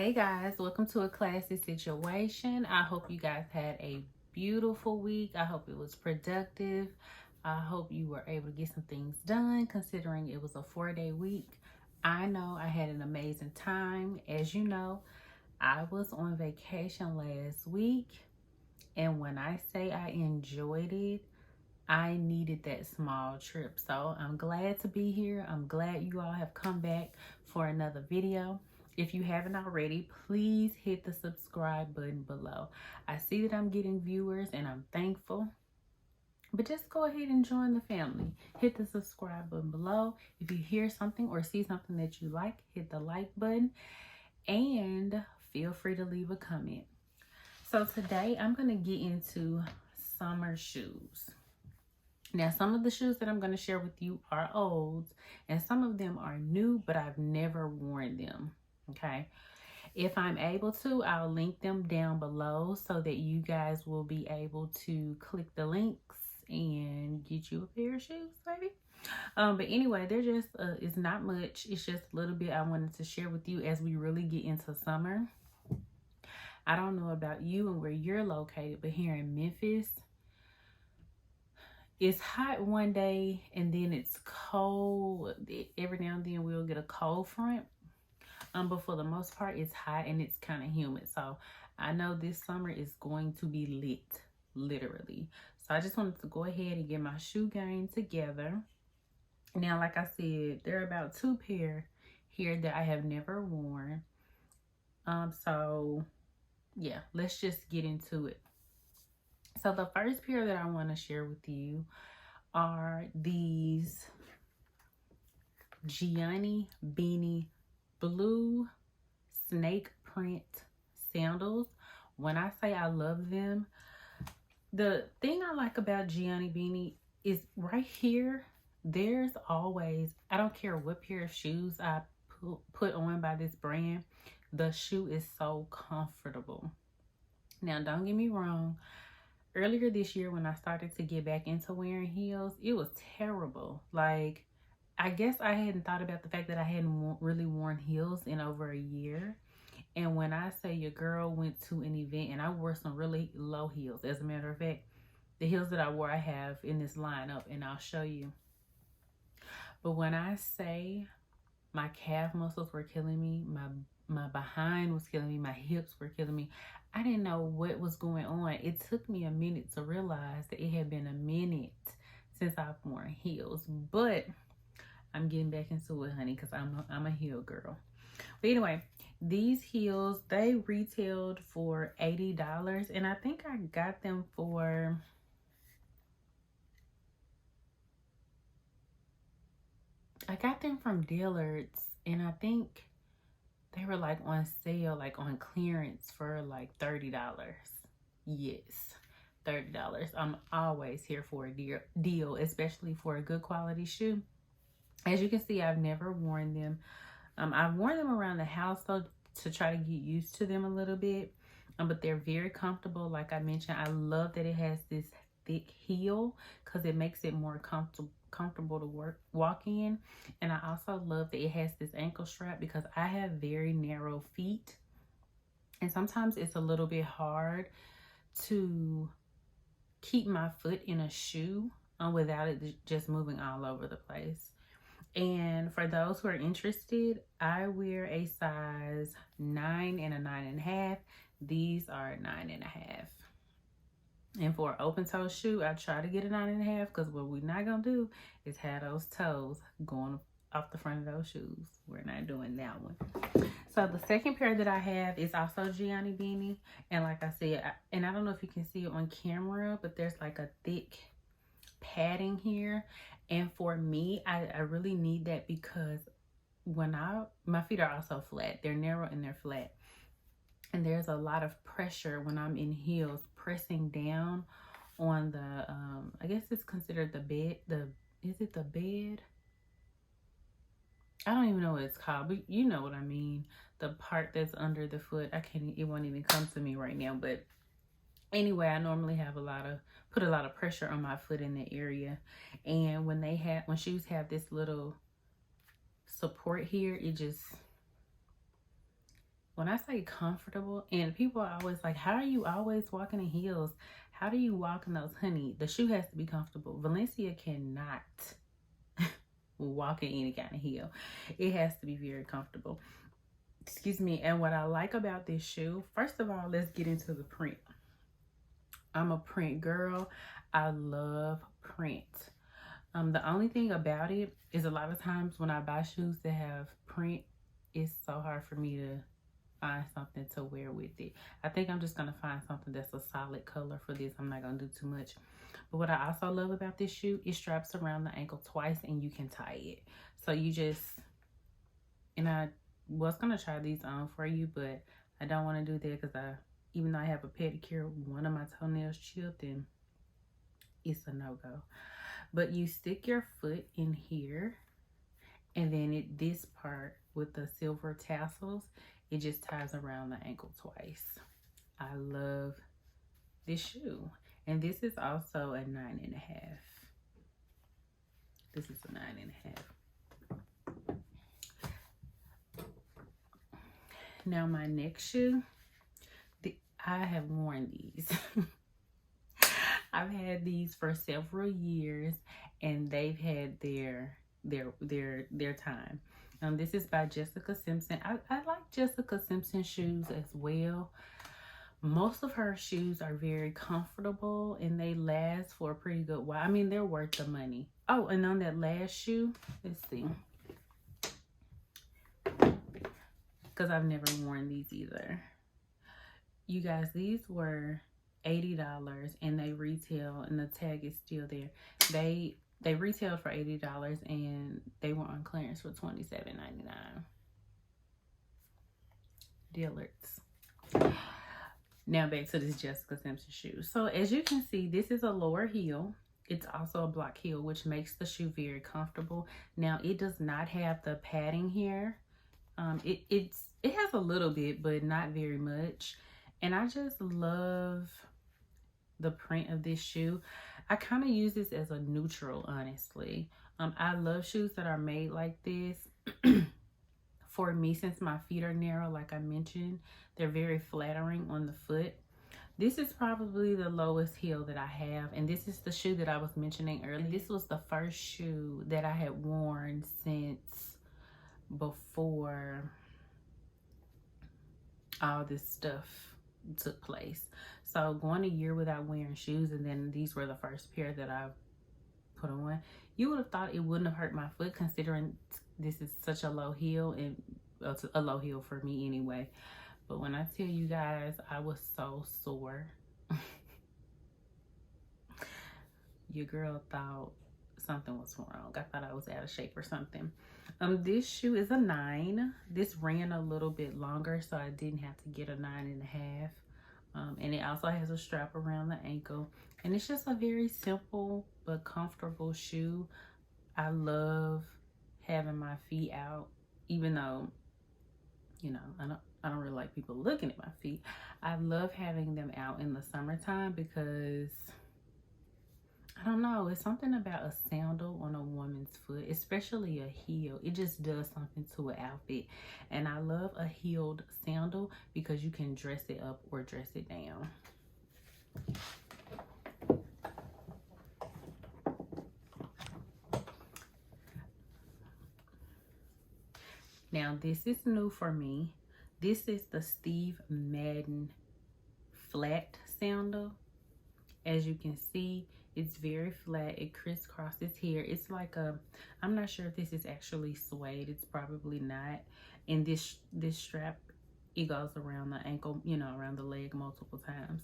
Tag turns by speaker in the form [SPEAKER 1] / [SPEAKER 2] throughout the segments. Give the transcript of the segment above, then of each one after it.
[SPEAKER 1] Hey guys, welcome to A Classy Situation. I hope you guys had a beautiful week. I hope it was productive. I hope you were able to get some things done considering it was a 4-day week. I know I had an amazing time. As you know, I was on vacation last week, and when I say I enjoyed it, I needed that small trip. So I'm glad to be here. I'm glad you all have come back for another video. If you haven't already, please hit the subscribe button below. I see that I'm getting viewers and I'm thankful. But just go ahead and join the family. Hit the subscribe button below. If you hear something or see something that you like, hit the like button. And feel free to leave a comment. So today I'm going to get into summer shoes. Now, some of the shoes that I'm going to share with you are old, and some of them are new, but I've never worn them, okay? If I'm able to, I'll link them down below so that you guys will be able to click the links and get you a pair of shoes, baby. But anyway, they're just, it's not much. It's just a little bit I wanted to share with you as we really get into summer. I don't know about you and where you're located, but here in Memphis, it's hot one day and then it's cold. Every now and then we'll get a cold front. But for the most part, it's hot and it's kind of humid. So I know this summer is going to be lit, literally. So I just wanted to go ahead and get my shoe game together. Now, like I said, there are about 2 pair here that I have never worn. So yeah, let's just get into it. So the first pair that I want to share with you are these Gianni Beanie blue snake print sandals. When I say I love them, the thing I like about Gianni Beanie is right here, there's always, I don't care what pair of shoes I put on by this brand, the shoe is so comfortable. Now, don't get me wrong. Earlier this year when I started to get back into wearing heels, it was terrible. Like, I guess I hadn't thought about the fact that I hadn't really worn heels in over a year. And when I say your girl went to an event and I wore some really low heels, as a matter of fact, the heels that I wore I have in this lineup and I'll show you. But when I say my calf muscles were killing me, my behind was killing me, my hips were killing me, I didn't know what was going on. It took me a minute to realize that it had been a minute since I've worn heels. But I'm getting back into it, honey, because I'm a heel girl. But anyway, these heels, they retailed for $80. And I think I got them for... I got them from Dillard's. And I think they were like on sale, like on clearance for like $30. Yes, $30. I'm always here for a deal, especially for a good quality shoe. As you can see, I've never worn them. I've worn them around the house though to try to get used to them a little bit. But they're very comfortable. Like I mentioned, I love that it has this thick heel because it makes it more comfortable to walk in. And I also love that it has this ankle strap because I have very narrow feet. And sometimes it's a little bit hard to keep my foot in a shoe without it just moving all over the place. And for those who are interested, I wear a size 9 and a 9.5. These are 9.5. And for an open toe shoe, I try to get a 9.5 because what we're not going to do is have those toes going off the front of those shoes. We're not doing that one. So the second pair that I have is also Gianni Beanie. And like I said, I don't know if you can see it on camera, but there's like a thick padding here. And for me, I really need that because when my feet are also flat. They're narrow and they're flat. And there's a lot of pressure when I'm in heels pressing down on the, I guess it's considered the bed. Is it the bed? I don't even know what it's called, but you know what I mean. The part that's under the foot. It won't even come to me right now. But anyway, I normally have put a lot of pressure on my foot in the area. And when shoes have this little support here, when I say comfortable, and people are always like, how are you always walking in heels? How do you walk in those? Honey, the shoe has to be comfortable. Valencia cannot walk in any kind of heel. It has to be very comfortable. Excuse me. And what I like about this shoe, first of all, let's get into the print. I'm a print girl. I love print. The only thing about it is a lot of times when I buy shoes that have print, it's so hard for me to find something to wear with it. I think I'm just gonna find something that's a solid color for this. I'm not gonna do too much. But what I also love about this shoe, it straps around the ankle twice and you can tie it. So you just, and I was gonna try these on for you, but I don't want to do that because even though I have a pedicure, one of my toenails chipped and it's a no-go. But you stick your foot in here, and then this part with the silver tassels, it just ties around the ankle twice. I love this shoe. And this is also a 9.5. This is a 9.5. Now my next shoe, I have worn these. I've had these for several years, and they've had their time. This is by Jessica Simpson. I like Jessica Simpson shoes as well. Most of her shoes are very comfortable and they last for a pretty good while. I mean, they're worth the money. Oh, and on that last shoe, let's see, because I've never worn these either. You guys, these were $80 and they retail, and the tag is still there. They retailed for $80 and they were on clearance for $27.99. Dillards. Now back to this Jessica Simpson shoe. So as you can see, this is a lower heel. It's also a block heel, which makes the shoe very comfortable. Now it does not have the padding here. It has a little bit, but not very much. And I just love the print of this shoe. I kind of use this as a neutral, honestly. I love shoes that are made like this. For me, since my feet are narrow, like I mentioned, they're very flattering on the foot. This is probably the lowest heel that I have, and this is the shoe that I was mentioning earlier. This was the first shoe that I had worn since before all this stuff took place. So going a year without wearing shoes, and then these were the first pair that I put on, you would have thought it wouldn't have hurt my foot, considering this is such a low heel, and a low heel for me anyway. But when I tell you guys, I was so sore. Your girl thought something was wrong. I thought I was out of shape or something. This shoe is a 9. This ran a little bit longer, so I didn't have to get a 9.5. And it also has a strap around the ankle, and it's just a very simple but comfortable shoe. I love having my feet out, even though, you know, I don't really like people looking at my feet. I love having them out in the summertime because, I don't know, it's something about a sandal on a woman's foot, especially a heel. It just does something to an outfit. And I love a heeled sandal because you can dress it up or dress it down. Now, this is new for me. This is the Steve Madden flat sandal. As you can see, it's very flat. It crisscrosses here. It's like a, I'm not sure if this is actually suede. It's probably not. And this strap, it goes around the ankle, you know, around the leg multiple times.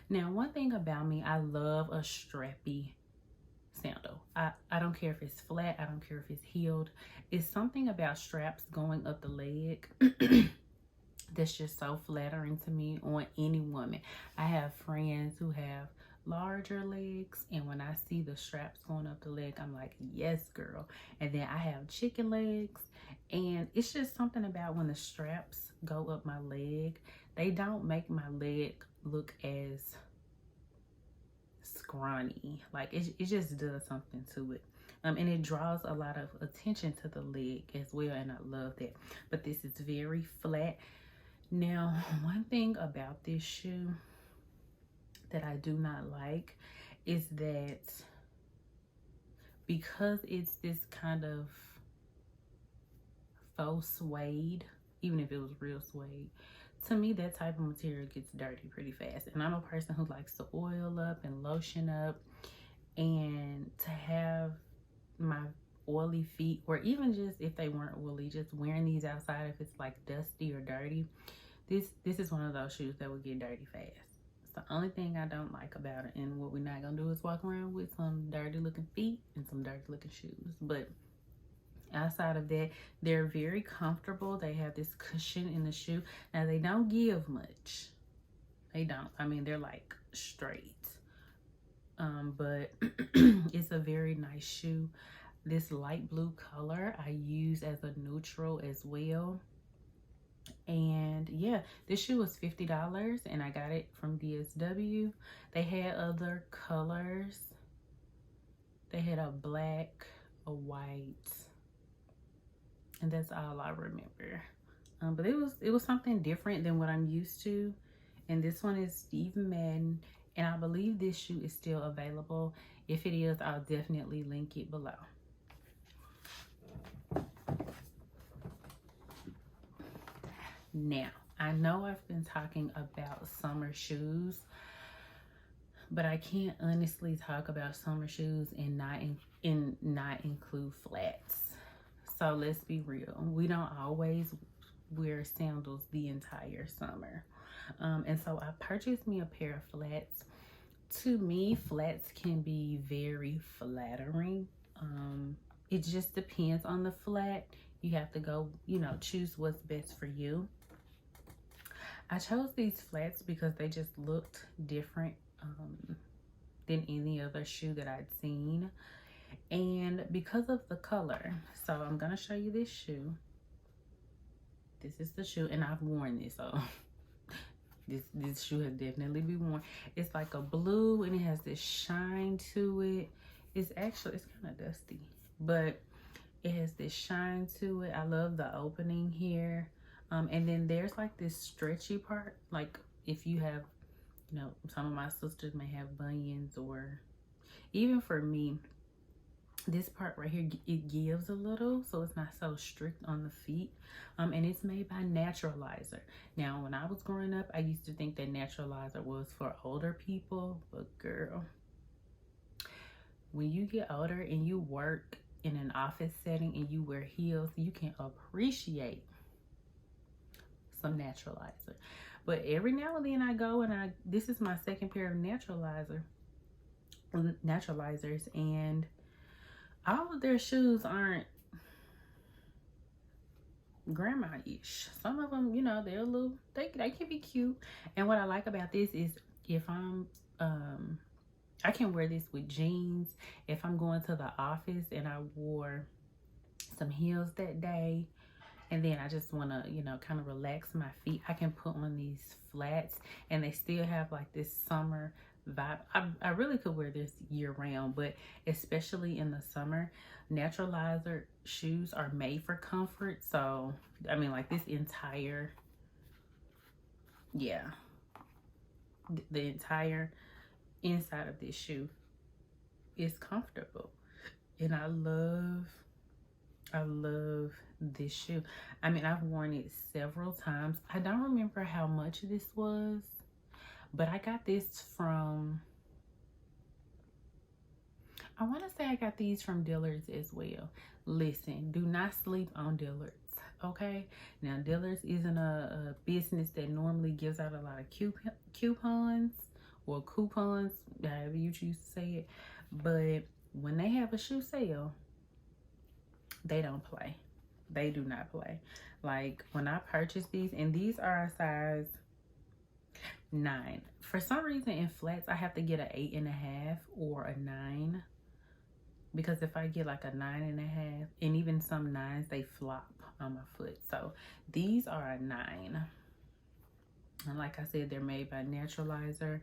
[SPEAKER 1] Now, one thing about me, I love a strappy sandal. I don't care if it's flat. I don't care if it's heeled. It's something about straps going up the leg that's just so flattering to me on any woman. I have friends who have larger legs, and when I see the straps going up the leg, I'm like, yes, girl. And then I have chicken legs, and it's just something about when the straps go up my leg, they don't make my leg look as scrawny. Like it just does something to it. And it draws a lot of attention to the leg as well, and I love that. But this is very flat. Now, one thing about this shoe that I do not like is that because it's this kind of faux suede, even if it was real suede, to me that type of material gets dirty pretty fast. And I'm a person who likes to oil up and lotion up, and to have my oily feet, or even just if they weren't oily, just wearing these outside if it's like dusty or dirty, this is one of those shoes that will get dirty fast. It's the only thing I don't like about it. And what we're not gonna do is walk around with some dirty looking feet and some dirty looking shoes. But outside of that, they're very comfortable. They have this cushion in the shoe. Now they don't give much. They don't. I mean, they're like straight. But it's a very nice shoe. This light blue color I use as a neutral as well. And yeah, this shoe was $50 and I got it from DSW. They had other colors. They had a black, a white, and that's all I remember. But it was something different than what I'm used to. And this one is Steve Madden, and I believe this shoe is still available. If it is, I'll definitely link it below. Now, I know I've been talking about summer shoes, but I can't honestly talk about summer shoes and not include flats. So let's be real. We don't always wear sandals the entire summer. And so I purchased me a pair of flats. To me, flats can be very flattering. It just depends on the flat. You have to go, choose what's best for you. I chose these flats because they just looked different than any other shoe that I'd seen. And because of the color. So I'm going to show you this shoe. This is the shoe, and I've worn this, so this shoe has definitely been worn. It's like a blue, and it has this shine to it. It's kind of dusty, but it has this shine to it. I love the opening here. And then there's like this stretchy part. Like if you have, some of my sisters may have bunions, or even for me, this part right here, it gives a little, so it's not so strict on the feet. And it's made by Naturalizer. Now, when I was growing up, I used to think that Naturalizer was for older people, but girl, when you get older and you work in an office setting and you wear heels, you can appreciate some Naturalizer. But every now and then I go and this is my second pair of Naturalizers, and all of their shoes aren't grandma-ish. Some of them, they're a little, they can be cute. And what I like about this is if I'm, I can wear this with jeans. If I'm going to the office and I wore some heels that day, and then I just want to, kind of relax my feet, I can put on these flats, and they still have like this summer vibe. I really could wear this year round, but especially in the summer, Naturalizer shoes are made for comfort. So I mean, like this entire, the entire inside of this shoe is comfortable, and I love this shoe. I mean, I've worn it several times. I don't remember how much this was, but I got this from, I want to say I got these from Dillard's as well. Listen, do not sleep on Dillard's, okay? Now, Dillard's isn't a business that normally gives out a lot of coupons, however you choose to say it. But when they have a shoe sale, they don't play. They do not play. Like when I purchased these, and these are a size 9. For some reason in flats, I have to get an 8.5 or a 9. Because if I get like a 9.5, and even some 9s, they flop on my foot. So these are a 9. And like I said, they're made by Naturalizer.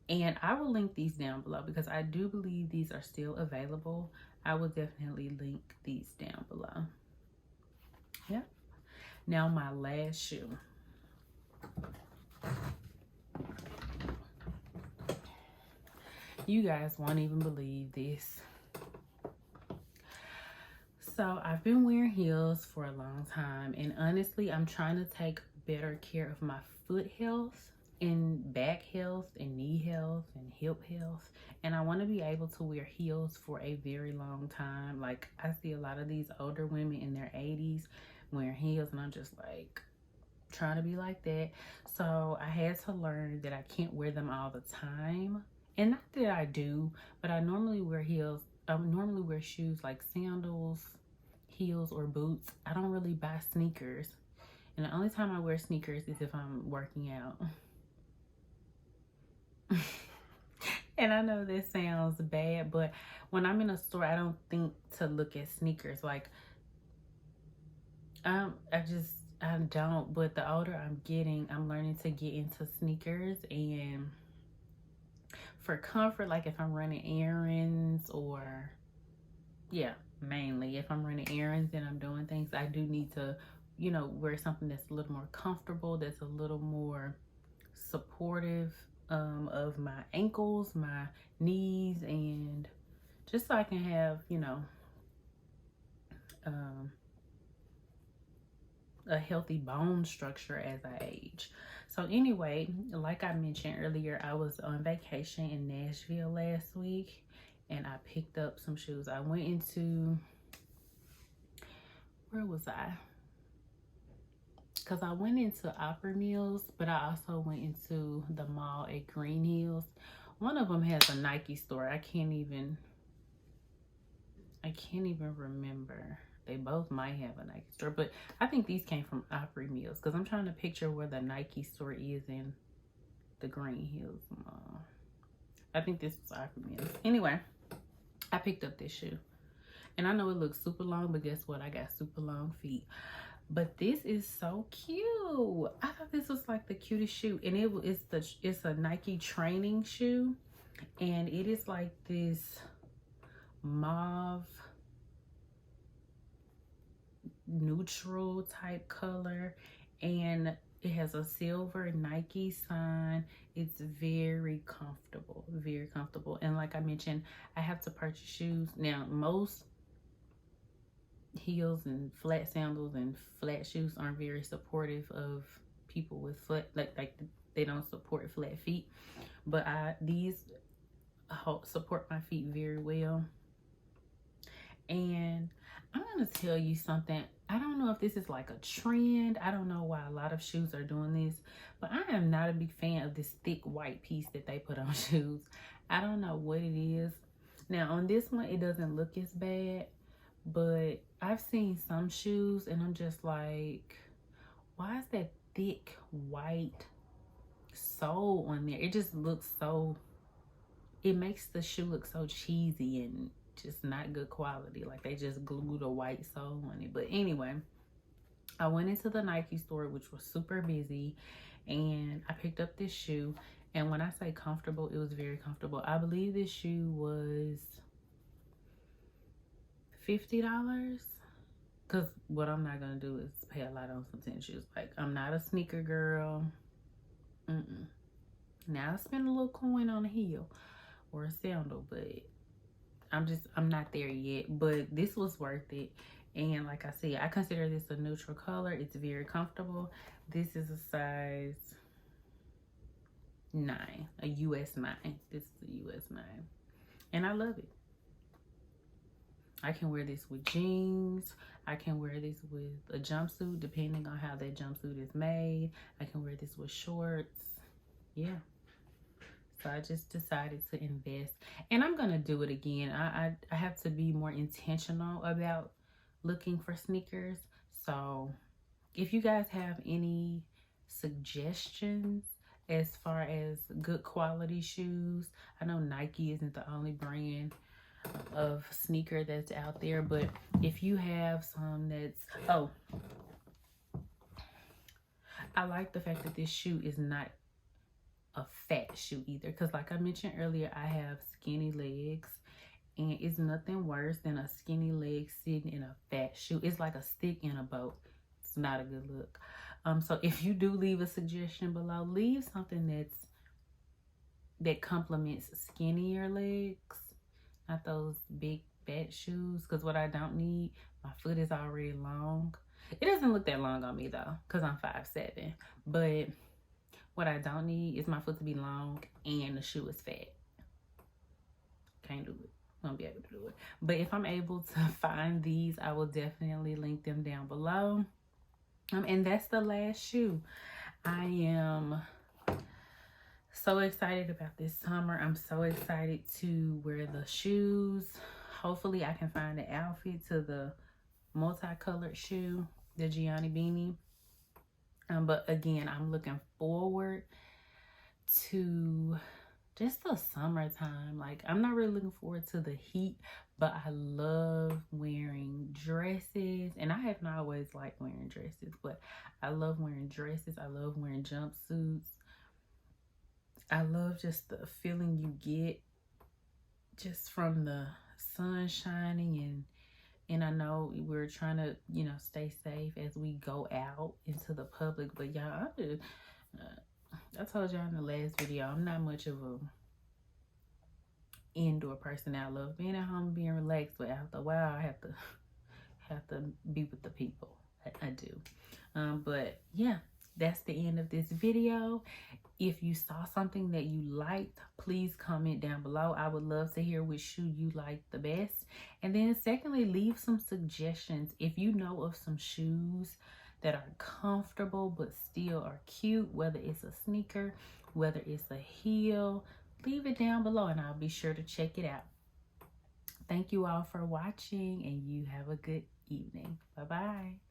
[SPEAKER 1] And I will link these down below because I do believe these are still available. I will definitely link these down below. Yep. Now my last shoe. You guys won't even believe this. So I've been wearing heels for a long time, and honestly, I'm trying to take better care of my foot health and back health and knee health and hip health. And I want to be able to wear heels for a very long time. Like, I see a lot of these older women in their 80s wearing heels, and I'm just like trying to be like that. So I had to learn that I can't wear them all the time. And not that I do, but I normally wear heels. I normally wear shoes like sandals, heels, or boots. I don't really buy sneakers. And the only time I wear sneakers is if I'm working out. And I know this sounds bad, but when I'm in a store, I don't think to look at sneakers. Like, I don't. But the older I'm getting, I'm learning to get into sneakers. And for comfort, like if I'm running errands or, yeah, mainly if I'm running errands and I'm doing things, I do need to, you know, wear something that's a little more comfortable, that's a little more supportive of my ankles, my knees, and just so I can have, you know, a healthy bone structure as I age. So anyway, like I mentioned earlier, I was on vacation in Nashville last week, and I picked up some shoes. I went into, where was I? Because I went into Opera Mills, but I also went into the mall at Green Hills. One of them has a Nike store. I can't even remember. They both might have a Nike store, but I think these came from Opry Mills because I'm trying to picture where the Nike store is in the Green Hills Mall. I think this was Opry Mills. Anyway, I picked up this shoe. And I know it looks super long, but guess what? I got super long feet. But this is so cute. I thought this was like the cutest shoe. And it's a Nike training shoe. And it is like this mauve neutral type color, and it has a silver Nike sign. It's very comfortable, very comfortable. And like I mentioned, I have to purchase shoes. Now, most heels and flat sandals and flat shoes aren't very supportive of people with foot, like they don't support flat feet, but these support my feet very well. And I'm gonna tell you something. I don't know if this is like a trend. I don't know why a lot of shoes are doing this, but I am not a big fan of this thick white piece that they put on shoes. I don't know what it is. Now on this one, it doesn't look as bad, but I've seen some shoes and I'm just like, why is that thick white sole on there? It just looks so, it makes the shoe look so cheesy and just not good quality. Like they just glued a white sole on it. But anyway, I went into the Nike store, which was super busy, and I picked up this shoe. And when I say comfortable, it was very comfortable. I believe this shoe was $50. Because what I'm not going to do is pay a lot on some tennis shoes. Like, I'm not a sneaker girl. Now, I spend a little coin on a heel or a sandal, but I'm not there yet. But this was worth it. And like I said, I consider this a neutral color. It's very comfortable. This is a size 9, a US 9. This is a US 9. And I love it. I can wear this with jeans. I can wear this with a jumpsuit, depending on how that jumpsuit is made. I can wear this with shorts. Yeah. So I just decided to invest. And I'm going to do it again. I have to be more intentional about looking for sneakers. So if you guys have any suggestions as far as good quality shoes, I know Nike isn't the only brand of sneaker that's out there, but if you have some that's, oh, I like the fact that this shoe is not a fat shoe either, because like I mentioned earlier, I have skinny legs, and it's nothing worse than a skinny leg sitting in a fat shoe. It's like a stick in a boat. It's not a good look. So if you do leave a suggestion below, leave something that's that complements skinnier legs, not those big fat shoes. Because what I don't need, my foot is already long. It doesn't look that long on me though, because I'm 5'7". But what I don't need is my foot to be long and the shoe is fat. Can't do it. Won't be able to do it. But if I'm able to find these, I will definitely link them down below. And that's the last shoe. I am so excited about this summer. I'm so excited to wear the shoes. Hopefully I can find the outfit to the multicolored shoe, the Gianni Beanie. But again, I'm looking forward to just the summertime. Like, I'm not really looking forward to the heat, but I love wearing dresses. And I have not always liked wearing dresses, but I love wearing dresses. I love wearing jumpsuits. I love just the feeling you get just from the sun shining. And I know we're trying to, you know, stay safe as we go out into the public. But y'all, I told y'all in the last video, I'm not much of a indoor person. I love being at home, being relaxed, but after a while, I have to be with the people. I do. But yeah, that's the end of this video. If you saw something that you liked, please comment down below. I would love to hear which shoe you like the best. And then secondly, leave some suggestions. If you know of some shoes that are comfortable but still are cute, whether it's a sneaker, whether it's a heel, leave it down below and I'll be sure to check it out. Thank you all for watching and you have a good evening. Bye-bye.